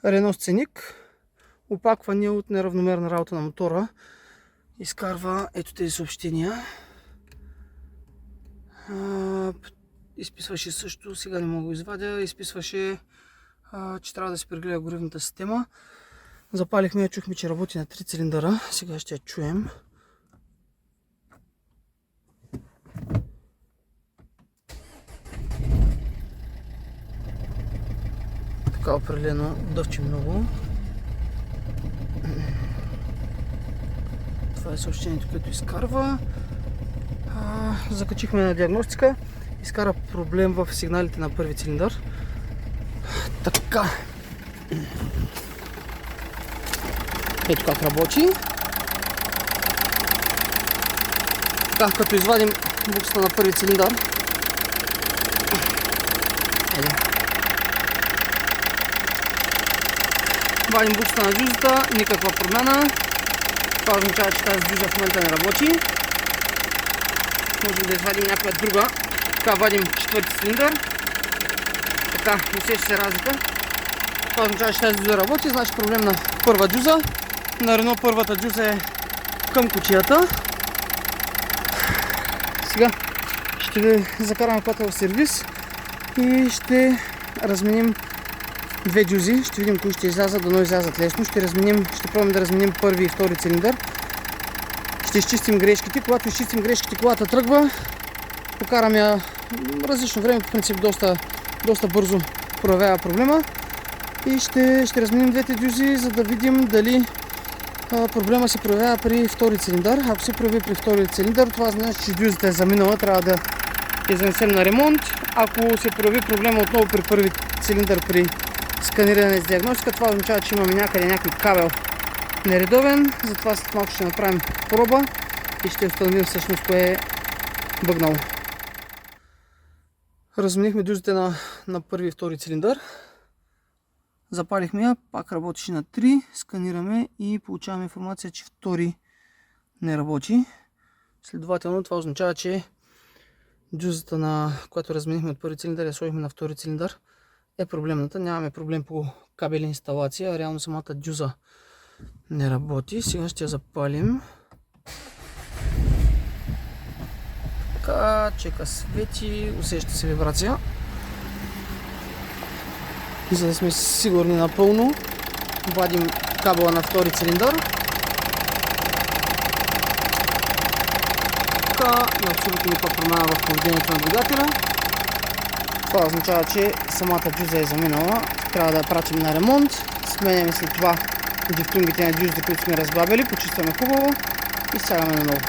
Рено Сценик. Опакване от неравномерна работа на мотора. Изкарва ето тези съобщения. Изписваше също, сега не мога да го извадя, изписваше, че трябва да се прегледа горивната система. Запалихме я, чухме, че работи на 3 цилиндъра. Сега ще я чуем. Така определено дъвче много. Това е съобщението, което изкарва. Закачихме на диагностика. Изкара проблем в сигналите на първи цилиндър. Така. Ето как работи. Така, като извадим буксата на първи цилиндър. Вадим буксата на дюзата, никаква промяна. Това означава, че тази дюза в момента не работи. Можем да извадим някоя друга. Така, вадим четвърти цилиндър. Така, усеща се разлика. Това означава, че тази дюза работи, значи проблем на първа дюза. На Рено първата дюза е към кутията. Сега ще закараме колата в сервис и ще разменим две дюзи. Ще видим кои ще излязат, дано излязат лесно. Ще пробваме да разменим първи и втори цилиндър. Ще изчистим грешките. Когато изчистим грешките, колата тръгва. Покарам я различно време, по принцип доста бързо проявява проблема. И ще разменим двете дюзи, за да видим дали проблема се проявява при втори цилиндър. Ако се прояви при втори цилиндър, това значи, че дюзата е заминала, трябва да я занесем на ремонт. Ако се прояви проблема отново при първи цилиндър при сканиране с диагностика, това означава, че имаме някакъв кабел нередовен. Затова след малко ще направим проба и ще установим всъщност кое е бъгнало. Разменихме дюзите на първи и втори цилиндър. Запалихме я, пак работеше на 3, сканираме и получаваме информация, че втори не работи. Следователно това означава, че дюзата, на която разменихме от първи цилиндър, я сложихме на втори цилиндър, е проблемната. Нямаме проблем по кабели инсталация, реално самата дюза не работи. Сега ще я запалим. Така, чека свети, усеща се вибрация. За да сме сигурни напълно, вадим кабела на втори цилиндър. Така, и абсолютно никаква промяна в поведението на двигателя. Това означава, че самата дюза е заминала. Трябва да я пратим на ремонт. Сменяме след това дифтунгите на дюзите, които сме разбабили, почистваме хубаво и стягаме наново.